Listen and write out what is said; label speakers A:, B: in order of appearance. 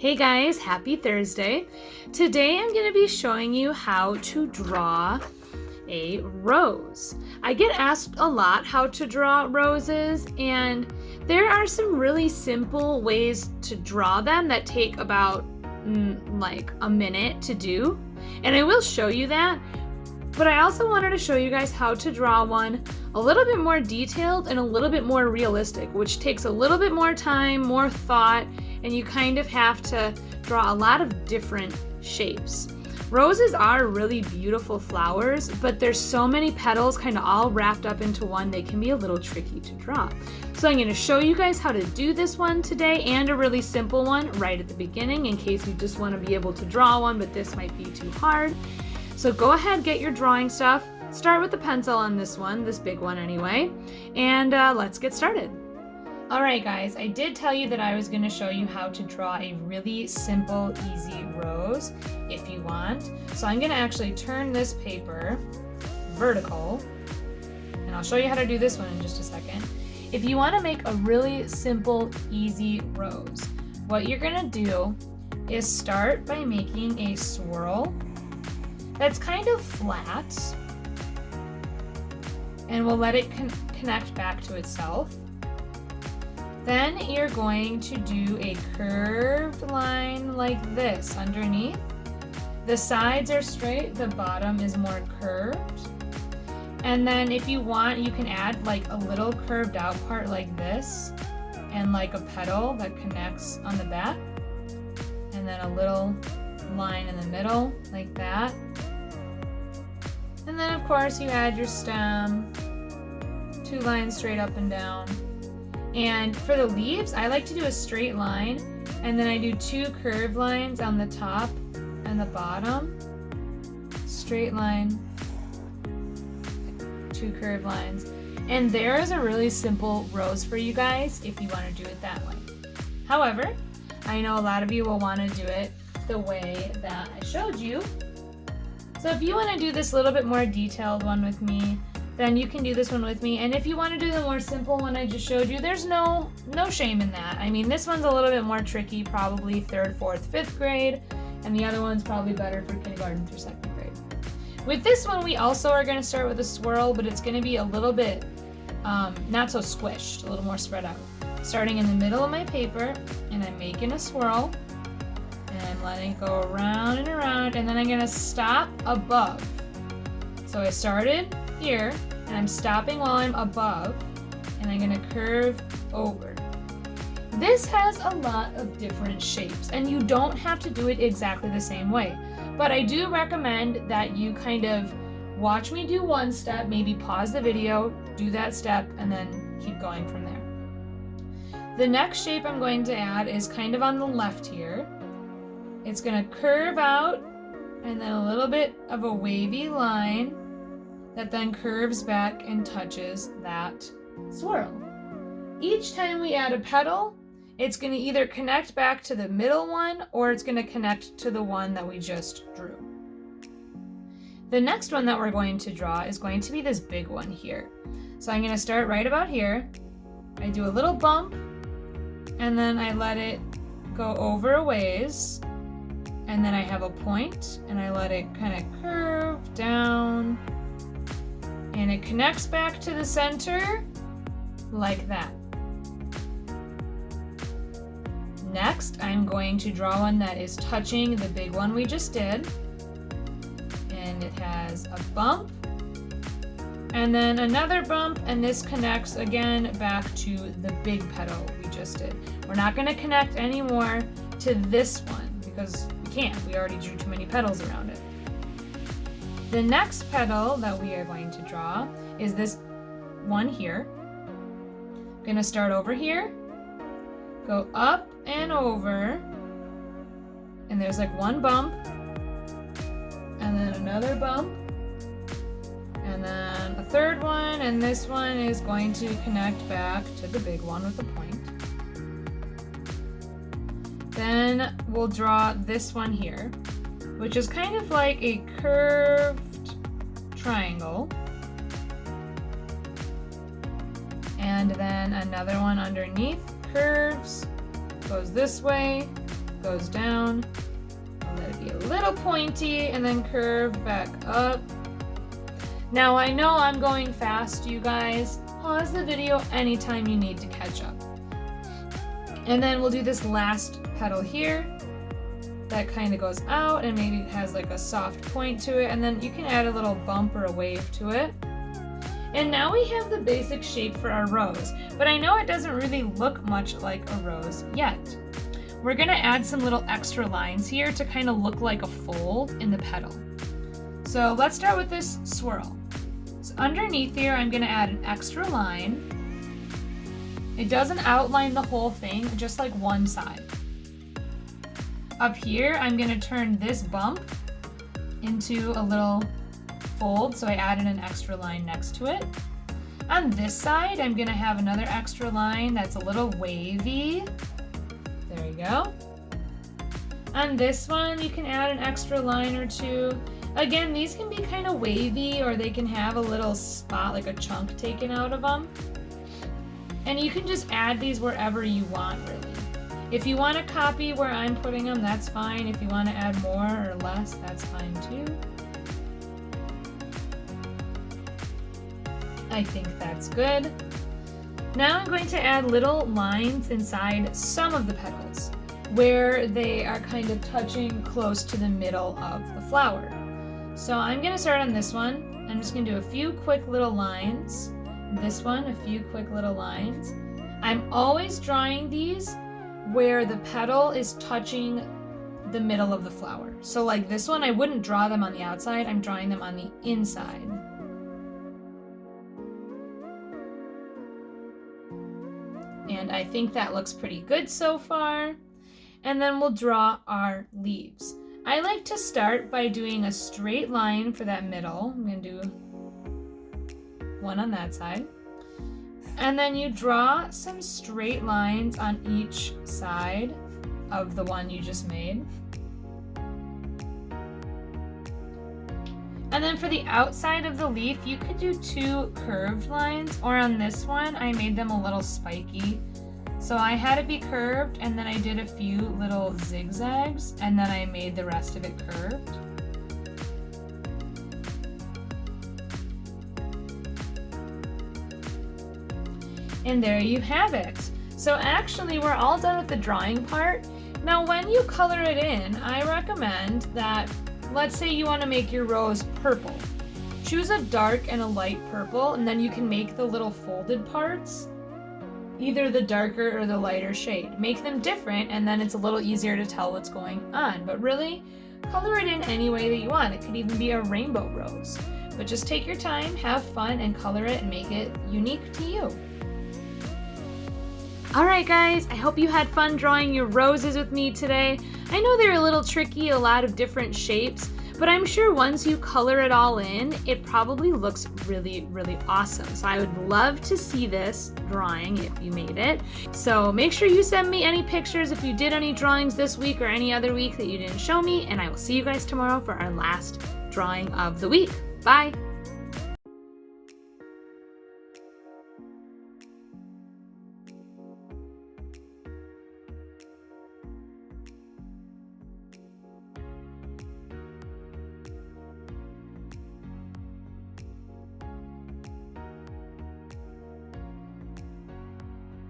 A: Hey guys, happy Thursday. Today I'm going to be showing you how to draw a rose. I get asked a lot how to draw roses, and there are some really simple ways to draw them that take about like a minute to do, and I will show you that. But I also wanted to show you guys how to draw one a little bit more detailed and a little bit more realistic, which takes a little bit more time, more thought, and you kind of have to draw a lot of different shapes. Roses are really beautiful flowers, but there's so many petals kind of all wrapped up into one, they can be a little tricky to draw. So I'm going to show you guys how to do this one today, and a really simple one right at the beginning in case you just want to be able to draw one, but this might be too hard. So go ahead, get your drawing stuff. Start with the pencil on this one, this big one anyway, and let's get started. Alright guys, I did tell you that I was going to show you how to draw a really simple, easy rose if you want. So I'm going to actually turn this paper vertical, and I'll show you how to do this one in just a second. If you want to make a really simple, easy rose, what you're going to do is start by making a swirl that's kind of flat, and we'll let it connect back to itself. Then you're going to do a curved line like this underneath. The sides are straight, the bottom is more curved. And then if you want, you can add like a little curved out part like this, and like a petal that connects on the back. And then a little line in the middle like that. And then of course you add your stem, 2 lines straight up and down. And for the leaves, I like to do a straight line, and then I do 2 curved lines on the top and the bottom. Straight line, 2 curved lines. And there is a really simple rose for you guys if you want to do it that way. However, I know a lot of you will want to do it the way that I showed you. So if you want to do this little bit more detailed one with me, then you can do this one with me. And if you want to do the more simple one I just showed you, there's no shame in that. I mean, this one's a little bit more tricky, probably 3rd, 4th, 5th grade, and the other one's probably better for kindergarten through 2nd grade. With this one, we also are going to start with a swirl, but it's going to be a little bit not so squished, a little more spread out. Starting in the middle of my paper, and I'm making a swirl, and I'm letting it go around and around, and then I'm going to stop above. So I started here, and I'm stopping while I'm above, and I'm going to curve over. This has a lot of different shapes, and you don't have to do it exactly the same way, but I do recommend that you kind of watch me do one step, maybe pause the video, do that step, and then keep going from there. The next shape I'm going to add is kind of on the left here. It's going to curve out, and then a little bit of a wavy line that then curves back and touches that swirl. Each time we add a petal, it's going to either connect back to the middle one, or it's going to connect to the one that we just drew. The next one that we're going to draw is going to be this big one here. So I'm going to start right about here. I do a little bump, and then I let it go over a ways, and then I have a point, and I let it kind of curve down, and it connects back to the center like that. Next, I'm going to draw one that is touching the big one we just did, and it has a bump, and then another bump, and this connects again back to the big petal we just did. We're not going to connect anymore to this one because we can't. We already drew too many petals around it. The next petal that we are going to draw is this one here. I'm going to start over here, go up and over, and there's like one bump, and then another bump, and then a third one, and this one is going to connect back to the big one with a point. Then we'll draw this one here, which is kind of like a curved triangle. And then another one underneath curves, goes this way, goes down. Let it be a little pointy and then curve back up. Now I know I'm going fast, you guys. Pause the video anytime you need to catch up. And then we'll do this last petal here. That kind of goes out and maybe it has like a soft point to it, and then you can add a little bump or a wave to it. And now we have the basic shape for our rose, but I know it doesn't really look much like a rose yet. We're gonna add some little extra lines here to kind of look like a fold in the petal. So let's start with this swirl. So underneath here, I'm gonna add an extra line. It doesn't outline the whole thing, just like one side. Up here, I'm gonna turn this bump into a little fold, so I added an extra line next to it. On this side, I'm gonna have another extra line that's a little wavy. There you go. On this one, you can add an extra line or two. Again, these can be kind of wavy, or they can have a little spot, like a chunk taken out of them. And you can just add these wherever you want, really. If you want to copy where I'm putting them, that's fine. If you want to add more or less, that's fine too. I think that's good. Now I'm going to add little lines inside some of the petals where they are kind of touching close to the middle of the flower. So I'm going to start on this one. I'm just going to do a few quick little lines. This one, a few quick little lines. I'm always drawing these where the petal is touching the middle of the flower. So like this one, I wouldn't draw them on the outside, I'm drawing them on the inside. And I think that looks pretty good so far. And then we'll draw our leaves. I like to start by doing a straight line for that middle. I'm gonna do one on that side. And then you draw some straight lines on each side of the one you just made. And then for the outside of the leaf, you could do two curved lines, or on this one, I made them a little spiky. So I had it be curved, and then I did a few little zigzags, and then I made the rest of it curved. And there you have it. So actually we're all done with the drawing part. Now when you color it in, I recommend that, let's say you want to make your rose purple. Choose a dark and a light purple, and then you can make the little folded parts either the darker or the lighter shade. Make them different, and then it's a little easier to tell what's going on. But really, color it in any way that you want. It could even be a rainbow rose. But just take your time, have fun, and color it and make it unique to you. Alright guys, I hope you had fun drawing your roses with me today. I know they're a little tricky, a lot of different shapes, but I'm sure once you color it all in, it probably looks really, really awesome. So I would love to see this drawing if you made it. So make sure you send me any pictures if you did any drawings this week or any other week that you didn't show me, and I will see you guys tomorrow for our last drawing of the week. Bye!